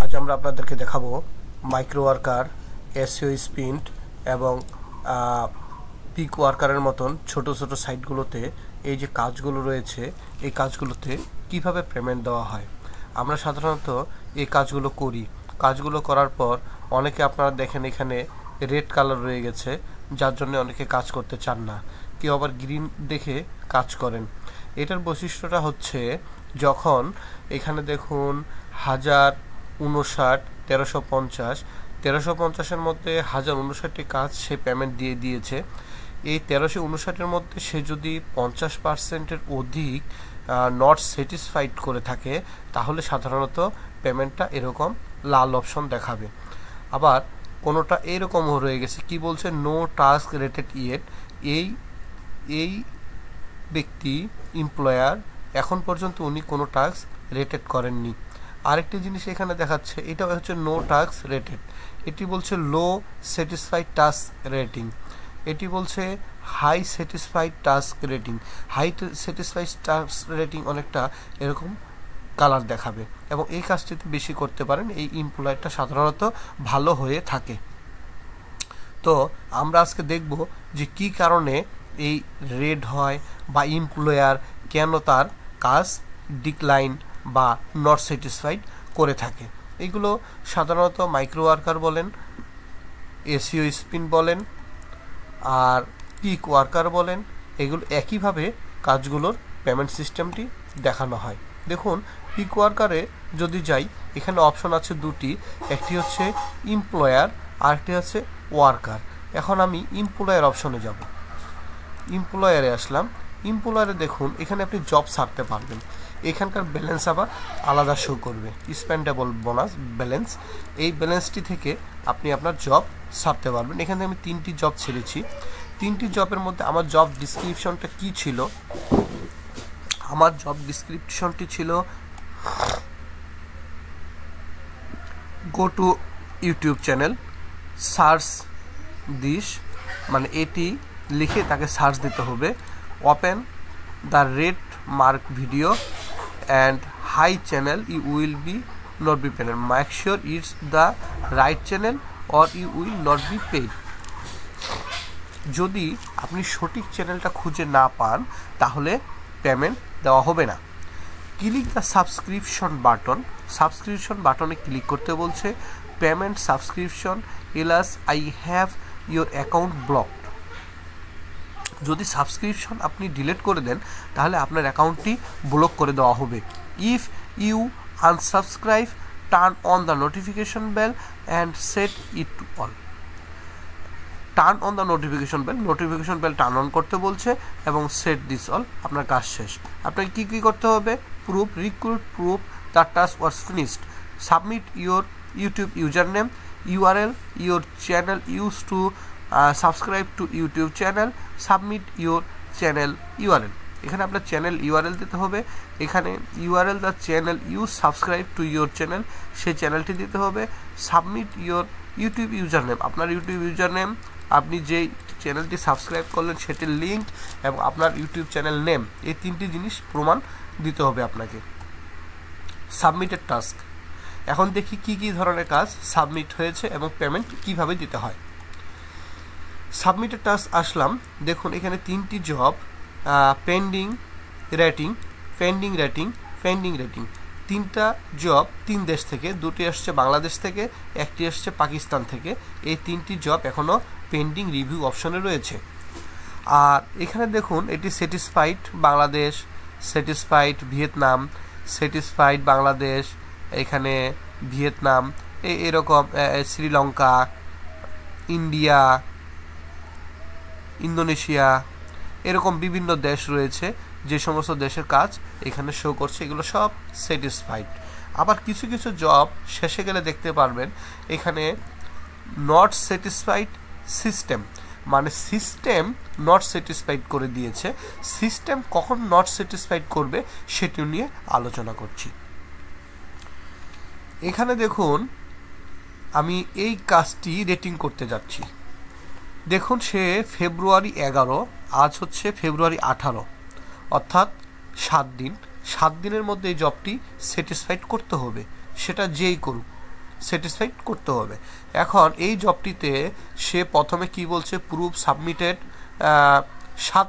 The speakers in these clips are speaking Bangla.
আজ আমরা আপনাদেরকে দেখাবো মাইক্রো ওয়ার্কার, এসইও স্প্রিন্ট এবং পিক ওয়ার্কারের মতন ছোট ছোট সাইটগুলোতে এই যে কাজগুলো রয়েছে এই কাজগুলোতে কিভাবে পেমেন্ট দেওয়া হয়। আমরা সাধারণত এই কাজগুলো করি। কাজগুলো করার পর অনেকে আপনারা দেখেন এখানে রেড কালার রয়ে গেছে, যার জন্য অনেকে কাজ করতে চান না, কেউ আবার গ্রিন দেখে কাজ করেন। এটার বৈশিষ্ট্যটা হচ্ছে যখন এখানে দেখুন 1059, 1350 মধ্যে 1059টি কাজ সে পেমেন্ট দিয়ে দিয়েছে। এই 1359-এর মধ্যে সে যদি 50%-এর অধিক নট স্যাটিসফাইড করে থাকে তাহলে সাধারণত পেমেন্টটা এরকম লাল অপশন দেখাবে। আবার কোনোটা এরকমও রয়ে গেছে, কি বলছে, নো টাস্ক রেটেড ইয়েট। এই ব্যক্তি এমপ্লয়ার এখন পর্যন্ত উনি কোনো টাস্ক রেটেড করেননি। আরেকটি জিনিস এখানে দেখাচ্ছে, এটা হচ্ছে নো টাস্ক রেটেড। এটি বলছে লো স্যাটিসফাইড টাস্ক রেটিং, এটি বলছে high satisfied task rating. High satisfied task rating অনেকটা এরকম কালার দেখাবে এবং এই কাজটিতে বেশি করতে পারেন, এই এমপ্লয়ারটা সাধারণত ভালো হয়ে থাকে। তো আমরা আজকে দেখব যে কি কারণে এই রেড হয় বা এমপ্লয়ার কেন তার কাজ ডিক্লাইন বা নট স্যাটিসফাইড করে থাকে। এগুলো সাধারণত মাইক্রো ওয়ার্কার বলেন, এসইও স্প্রিন্ট বলেন আর পিক ওয়ার্কার বলেন, এগুলো একইভাবে কাজগুলোর পেমেন্ট সিস্টেমটি দেখানো হয়। দেখুন পিক ওয়ার্কারে যদি যাই, এখানে অপশন আছে দুটি, একটি হচ্ছে এমপ্লয়ার আর একটি হচ্ছে ওয়ার্কার। এখন আমি এমপ্লয়ার অপশনে যাব, এমপ্লয়ারে আসলাম। এমপ্লয়ারে দেখুন এখানে আপনি জব ছাড়তে পারবেন। এখানকার ব্যালেন্স আবার আলাদা শো করবে, স্পেন্ডেবল বোনাস ব্যালেন্স। এই ব্যালেন্সটি থেকে আপনি আপনার জব ছাড়তে পারবেন। এখানে আমি 3টি জব ছেড়েছি। 3টি জবের মধ্যে আমার জব ডিসক্রিপশনটা কি ছিল? আমার জব ডিসক্রিপশনটি ছিল go to YouTube channel, search this, মানে এটি লিখে তাকে সার্চ দিতে হবে, open the red mark video and high channel, you will be not be paid, make sure it's the right channel or you will not be paid. যদি আপনি সঠিক চ্যানেলটা খুঁজে না পান তাহলে পেমেন্ট দেওয়া হবে না। Click the subscription button, subscription বাটনে ক্লিক করতে বলছে payment subscription else I have your account blocked. যদি সাবস্ক্রিপশন আপনি ডিলিট করে দেন তাহলে আপনার অ্যাকাউন্টটি ব্লক করে দেওয়া হবে। If you unsubscribe, turn on the notification bell and set it to all. Turn on the notification bell turn on করতে বলছে এবং সেট দিস অল, আপনার কাজ শেষ। আপনাকে কী করতে হবে? Proof, recruit proof the task was finished, submit your YouTube user name, URL your channel used to subscribe to YouTube channel, submit your channel URL। এখানে আপনার চ্যানেল URL দিতে হবে। এখানে URL the channel you subscribe to your channel, সেই চ্যানেলটি দিতে হবে। Submit your YouTube user name, আপনার ইউটিউব ইউজার নেম, আপনি যেই চ্যানেলটি সাবস্ক্রাইব করলেন সেটির লিঙ্ক এবং আপনার ইউটিউব চ্যানেল নেম, এই 3টি জিনিস প্রমাণ দিতে হবে আপনাকে। Submitted task. এখন দেখি কি কি ধরনের কাজ সাবমিট হয়েছে এবং পেমেন্ট কিভাবে দিতে হয়। সাবমিটেড টাস্ক আসলাম, দেখুন এখানে 3টি জব, পেন্ডিং রেটিং, 3টা জব 3 দেশ থেকে, 2টি আসছে বাংলাদেশ থেকে, 1টি আসছে পাকিস্তান থেকে। এই 3টি জব এখনও পেন্ডিং রিভিউ অপশনে রয়েছে। আর এখানে দেখুন এটি satisfied Bangladesh, satisfied Vietnam, satisfied Bangladesh, এখানে ভিয়েতনাম, এরকম শ্রীলঙ্কা, ইন্ডিয়া, ইন্দোনেশিয়া, এরকম বিভিন্ন দেশ রয়েছে। যে সমস্ত দেশের কাজ এখানে শো করছে এগুলো সব স্যাটিসফাইড। আবার কিছু কিছু জব শেষে গেলে দেখতে পারবেন এখানে নট স্যাটিসফাইড সিস্টেম, মানে সিস্টেম নট স্যাটিসফাইড করে দিয়েছে। সিস্টেম কখন নট স্যাটিসফাইড করবে সেটি নিয়ে আলোচনা করছি। এখানে দেখুন আমি এই কাজটি রেটিং করতে যাচ্ছি। দেখুন সে ফেব্রুয়ারি 11, আজ হচ্ছে ফেব্রুয়ারি 18, অর্থাৎ 7 দিন। 7 দিনের মধ্যে এই জবটি স্যাটিসফাইড করতে হবে, সেটা যেই করুক। স্যাটিসফাইড করতে হবে। এখন এই জবটিতে সে প্রথমে কি বলছে, প্রুফ সাবমিটেড 7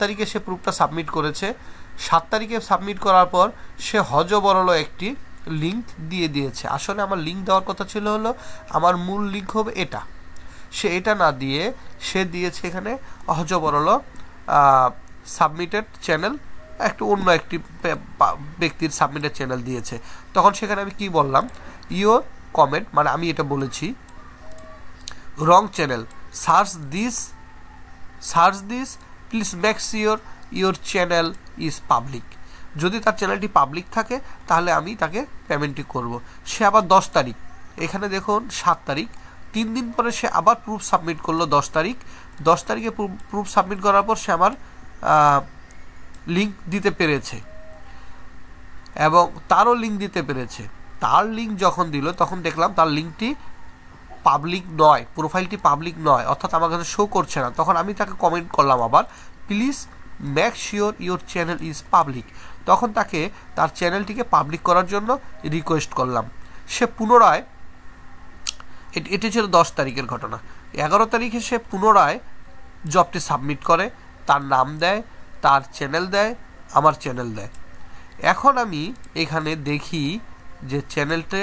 তারিখে সে প্রুফটা সাবমিট করেছে। 7 তারিখে সাবমিট করার পর সে হজবরল একটি লিঙ্ক দিয়ে দিয়েছে। আসলে আমার লিঙ্ক দেওয়ার কথা ছিল হলো আমার মূল লিঙ্ক হবে এটা, সে এটা না দিয়ে সে দিয়েছে এখানে হজবরল সাবমিটেড চ্যানেল, অন্য একটি ব্যক্তির সাবমিটেড চ্যানেল দিয়েছে। তখন সেখানে আমি কি বললাম, ইওর কমেন্ট, মানে আমি এটা বলেছি wrong channel, search this please make sure your channel is public. যদি তার চ্যানেলটি পাবলিক থাকে তাহলে আমি তাকে পেমেন্টটি করব। সে আবার 10 তারিখ, এখানে দেখুন 7 তারিখ, 3 দিন পরে সে আবার প্রুফ সাবমিট করলো 10 তারিখে প্রুফ সাবমিট করার পর সে আমার লিঙ্ক দিতে পেরেছে এবং তারও লিঙ্ক দিতে পেরেছে। তার লিঙ্ক যখন দিল তখন দেখলাম তার লিঙ্কটি পাবলিক নয়, প্রোফাইলটি পাবলিক নয়, অর্থাৎ আমার কাছে শো করছে না। তখন আমি তাকে কমেন্ট করলাম আবার, please make sure your channel is public. তখন তাকে তার চ্যানেলটিকে পাবলিক করার জন্য রিকোয়েস্ট করলাম। সে পুনরায়, এটি ছিল 10 তারিখের ঘটনা, 11 তারিখে সে পুনরায় জবটি সাবমিট করে, তার নাম দেয়, তার চ্যানেল দেয়, আমার চ্যানেল দেয়। এখন আমি এখানে দেখি যে চ্যানেলটা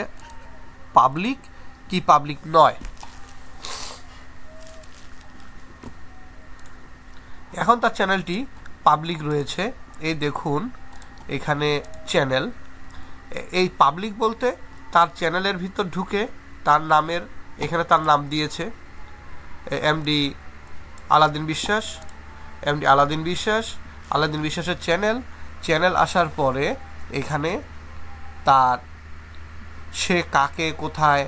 পাবলিক কি পাবলিক নয়। এখন তার চ্যানেলটি পাবলিক রয়েছে, এই দেখুন এখানে চ্যানেল। এই পাবলিক বলতে তার চ্যানেলের ভিতর ঢুকে তার নামের, এখানে তার নাম দিয়েছে এমডি আলাদিন বিশ্বাসের চ্যানেল আসার পরে এখানে তার সে কাকে কোথায়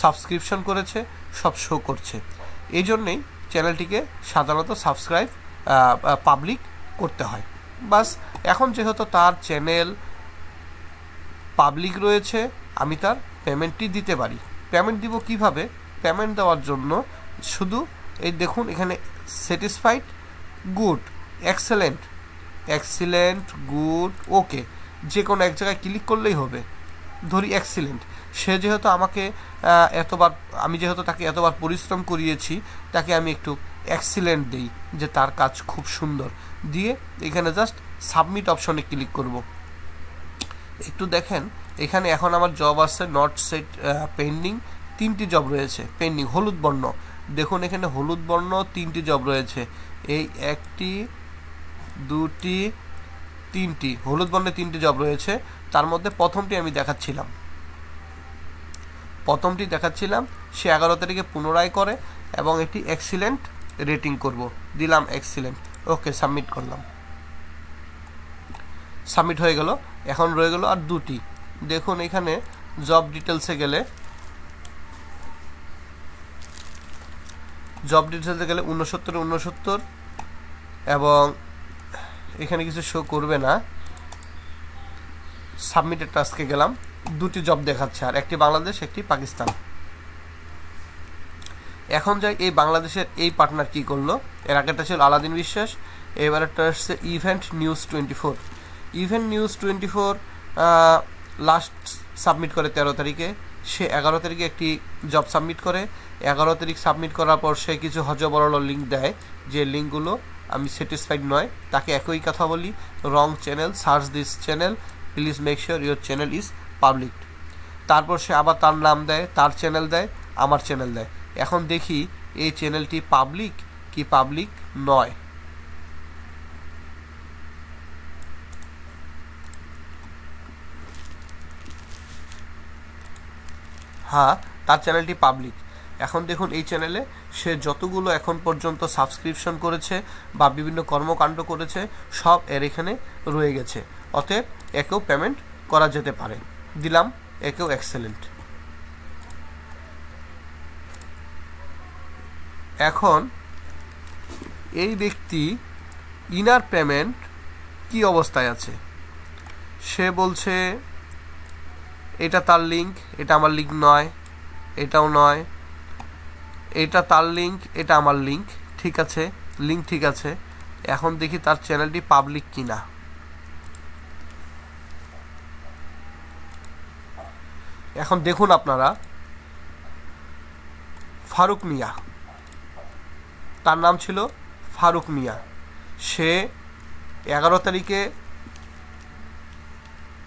সাবস্ক্রিপশন করেছে সব শো করছে। এই জন্যেই চ্যানেলটিকে সাধারণত পাবলিক করতে হয়। বাস, এখন যেহেতু তার চ্যানেল পাবলিক রয়েছে আমি তার পেমেন্টটি দিতে পারি। পেমেন্ট দিব কিভাবে? পেমেন্ট দেওয়ার জন্য শুধু এই দেখুন এখানে স্যাটিসফাইড, গুড, এক্সিলেন্ট, গুড, ওকে, যে কোনো এক জায়গায় ক্লিক করলেই হবে। ধরি এক্সিলেন্ট, সে যেহেতু আমাকে আমি যেহেতু তাকে এতবার পরিশ্রম করিয়েছি, তাকে আমি একটু এক্সিলেন্ট দিই যে তার কাজ খুব সুন্দর, দিয়ে এখানে জাস্ট সাবমিট অপশনে ক্লিক করব। একটু দেখেন এখানে এখন আমার জব আছে নট সেট পেন্ডিং, 3টি জব রয়েছে পেন্ডিং, হলুদ বর্ণ, দেখুন এখানে হলুদ বর্ণ 3টি জব রয়েছে, এই 1টি 2টি 3টি হলুদ বর্ণে 3টি জব রয়েছে। তার মধ্যে প্রথমটি দেখাচ্ছিলাম, সে 11 তারিখে পুনরায় করে এবং একটি এক্সিলেন্ট রেটিং করব, দিলাম এক্সিলেন্ট, ওকে, সাবমিট করলাম, সাবমিট হয়ে গেল। এখন রয়ে গেল আর 2টি। দেখুন এখানে জব ডিটেলসে গেলে 69 এবং এখানে কিছু শো করবে না। সাবমিটেড টাস্কে গেলাম, 2টি জব দেখাচ্ছে, আর একটি বাংলাদেশ একটি পাকিস্তান। এখন যাই এই বাংলাদেশের এই পার্টনার কি করলো। এর আগেরটা ছিল আলাদিন বিশ্বাস, এবারেরটা আসছে ইভেন্ট নিউজ 24 লাস্ট সাবমিট করে 13 তারিখে, সে 11 তারিখে একটি জব সাবমিট করে। 11 তারিখ সাবমিট করার পর সে কিছু হজবরল লিঙ্ক দেয়, যে লিঙ্কগুলো আমি স্যাটিসফাইড নয়। তাকে একই কথা বলি, wrong channel, search this channel, please make sure your channel is public. তারপর সে আবার তার নাম দেয়, তার চ্যানেল দেয়, আমার চ্যানেল দেয়। এখন দেখি এই চ্যানেলটি পাবলিক কি পাবলিক নয়। হ্যাঁ, তার চ্যানেলটি পাবলিক। এখন দেখুন এই চ্যানেলে সে যতগুলো এখন পর্যন্ত সাবস্ক্রিপশন করেছে বা বিভিন্ন কর্মকাণ্ড করেছে সব এর এখানে রয়ে গেছে, অতএব একেও পেমেন্ট করা যেতে পারে। দিলাম একেও এক্সেলেন্ট। এখন এই ব্যক্তি ইনার পেমেন্ট কি অবস্থায় আছে? সে বলছে এটা তার লিঙ্ক, এটা আমার লিঙ্ক নয়, এটাও নয়, এটা তার লিঙ্ক, এটা আমার লিঙ্ক, ঠিক আছে, লিঙ্ক ঠিক আছে। এখন দেখি তার চ্যানেলটি পাবলিক কিনা। এখন দেখুন আপনারা, ফারুক মিয়া, তার নাম ছিল ফারুক মিয়া। সে 11 তারিখে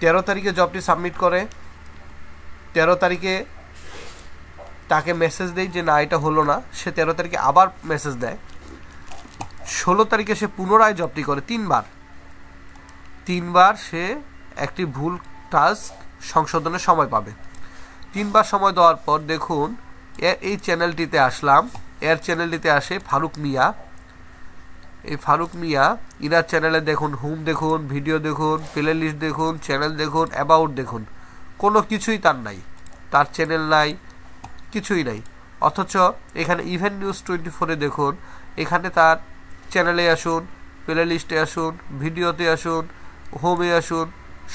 13 তারিখে জবটি সাবমিট করে। 13 তারিখে তাকে মেসেজ দেয় যে না এটা হলো না। সে 13 তারিখে আবার মেসেজ দেয়। 16 তারিখে সে পুনরায় জবটি করে। তিনবার সে একটি ভুল টাস্ক সংশোধনের সময় পাবে। 3বার সময় দেওয়ার পর দেখুন এই চ্যানেলটিতে আসলাম। এর চ্যানেলটিতে আসে ফারুক মিয়া। এই ফারুক মিয়া ইনার চ্যানেলে দেখুন, হোম দেখুন, ভিডিও দেখুন, প্লে লিস্ট দেখুন, চ্যানেল দেখুন, অ্যাবাউট দেখুন, কোনো কিছুই তার নাই। তার চ্যানেল নাই, কিছুই নাই। অথচ এখানে ইভেন্ট নিউজ 24-এ দেখুন, এখানে তার চ্যানেলে আসুন, প্লে লিস্টে আসুন, ভিডিওতে আসুন, হোমে আসুন,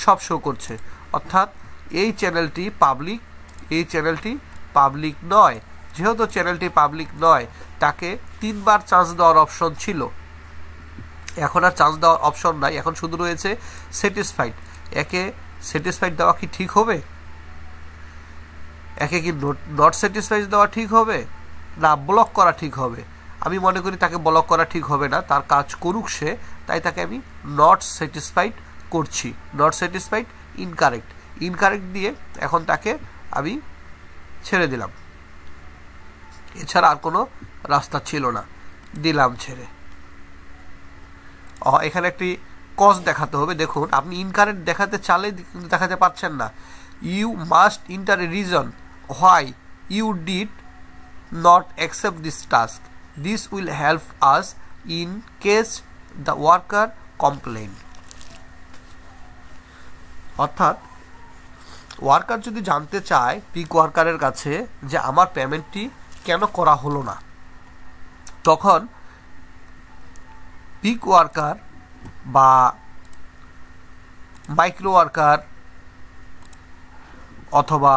সব শো করছে। অর্থাৎ এই চ্যানেলটি পাবলিক নয়। যেহেতু চ্যানেলটি পাবলিক নয়, তাকে 3বার চান্স দেওয়ার অপশন ছিল। এখন আর চান্স দেওয়ার অপশন নাই, এখন শুধু রয়েছে স্যাটিসফাইড। একে স্যাটিসফাইড দেওয়া কি ঠিক হবে? একে কি নট স্যাটিসফাইড দেওয়া ঠিক হবে, না ব্লক করা ঠিক হবে? আমি মনে করি তাকে ব্লক করা ঠিক হবে না, তার কাজ করুক সে। তাই তাকে আমি নট স্যাটিসফাইড করছি। নট স্যাটিসফাইড, ইনকারেক্ট দিয়ে এখন তাকে আমি ছেড়ে দিলাম। এছাড়া আর কোনো রাস্তা ছিল না, দিলাম ছেড়ে। এখানে একটি কজ দেখাতে হবে। দেখুন, আপনি ইনকারেক্ট দেখাতে চাইলে দেখাতে পারছেন না। You must enter a reason why you did not accept this task. This will help us in case the worker complain. অর্থাৎ ওয়ার্কার যদি জানতে চায় পিক ওয়ার্কারের কাছে যে আমার পেমেন্টটি কেন করা হলো না, তখন পিক ওয়ার্কার বা মাইক্রো ওয়ার্কার অথবা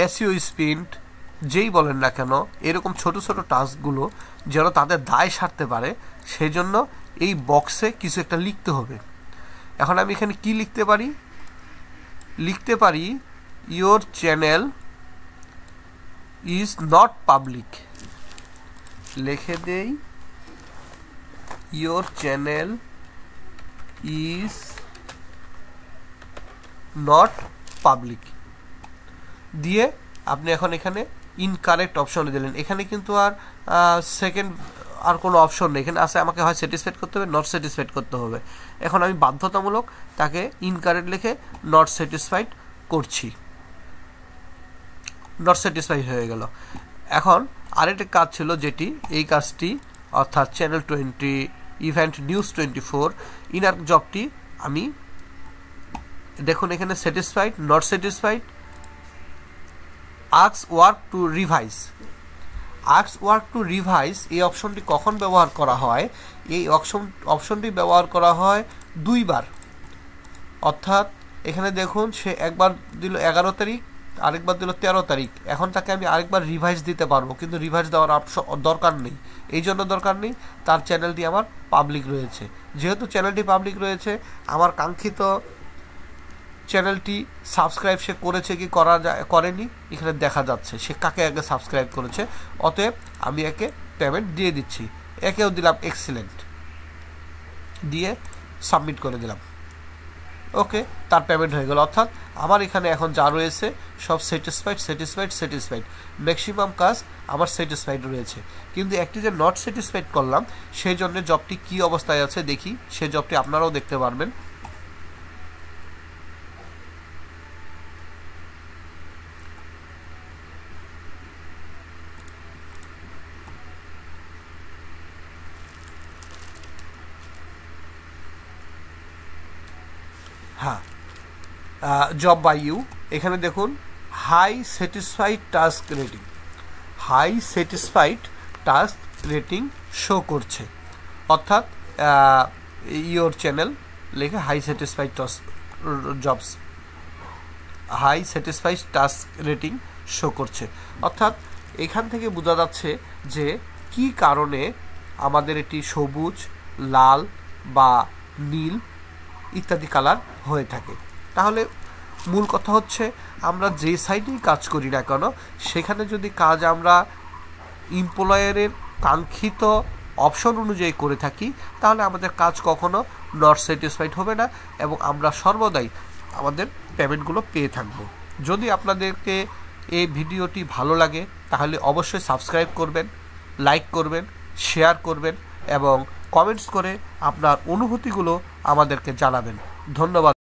এসইও স্প্রিন্ট যেই বলেন না কেন, এরকম ছোট ছোট টাস্কগুলো যেন তাদের দায় সারতে পারে, সেই জন্য এই বক্সে কিছু একটা লিখতে হবে। এখন আমি এখানে কি লিখতে পারি your channel is not public. লিখে দেই your channel is not public দিয়ে আপনি এখন এখানে ইনকারেক্ট অপশনে দিলেন। এখানে কিন্তু আর সেকেন্ড আর কোনো অপশন নেই। এখানে আছে আমাকে হয় স্যাটিসফাইড করতে হবে, নট স্যাটিসফাইড করতে হবে। এখন আমি বাধ্যতামূলক তাকে ইনকারেক্ট লিখে নট স্যাটিসফাইড করছি। নট স্যাটিসফাইড হয়ে গেল। এখন আরেকটা কাজ ছিল, যেটি এই কাজটি অর্থাৎ চ্যানেল 20, ইভেন্ট নিউজ 24, ইনার জবটি আমি দেখুন এখানে satisfied, not satisfied, ask work to revise. Ask work to revise এই অপশনটি কখন ব্যবহার করা হয়? এই অপশনটি ব্যবহার করা হয় 2বার। অর্থাৎ এখানে দেখুন সে একবার দিল 11 তারিখ, আরেকবার দিল 13 তারিখ। এখন তাকে আমি আরেকবার রিভাইজ দিতে পারবো, কিন্তু রিভাইজ দেওয়ার দরকার নেই। এই জন্য দরকার নেই, তার চ্যানেলটি আমার পাবলিক রয়েছে। যেহেতু চ্যানেলটি পাবলিক রয়েছে, আমার কাঙ্ক্ষিত চ্যানেলটি সাবস্ক্রাইব সে করেছে কি করেনি এখানে দেখা যাচ্ছে। সে কাকে আগে সাবস্ক্রাইব করেছে, অতএব আমি একে পেমেন্ট দিয়ে দিচ্ছি। একেও দিলাম এক্সিলেন্ট দিয়ে সাবমিট করে দিলাম। ওকে, তার পেমেন্ট হয়ে গেল। অর্থাৎ আমার এখানে এখন যা রয়েছে সব স্যাটিসফাইড। ম্যাক্সিমাম কাজ আমার স্যাটিসফাইড রয়েছে, কিন্তু একটি যে নট স্যাটিসফাইড করলাম, সেই জন্য জবটি কী অবস্থায় আছে দেখি। সেই জবটি আপনারাও দেখতে পারবেন। হ্যাঁ, জব বাই ইউ। এখানে দেখুন high satisfied task rating show করছে। অর্থাৎ ইয়োর চ্যানেল লিখে high satisfied task rating show করছে। অর্থাৎ এখান থেকে বোঝা যাচ্ছে যে কি কারণে আমাদের এটি সবুজ, লাল বা নীল ইত্যাদি কালার হয়ে থাকে। তাহলে মূল কথা হচ্ছে আমরা যে সাইটেই কাজ করি না কেন, সেখানে যদি কাজ আমরা এমপ্লয়ারের কাঙ্ক্ষিত অপশন অনুযায়ী করে থাকি, তাহলে আমাদের কাজ কখনো নট স্যাটিসফাইড হবে না এবং আমরা সর্বদাই আমাদের পেমেন্টগুলো পেয়ে থাকব। যদি আপনাদেরকে এই ভিডিওটি ভালো লাগে তাহলে অবশ্যই সাবস্ক্রাইব করবেন, লাইক করবেন, শেয়ার করবেন এবং কমেন্টস করে আপনার অনুভূতিগুলো আমাদেরকে জানাবেন। ধন্যবাদ।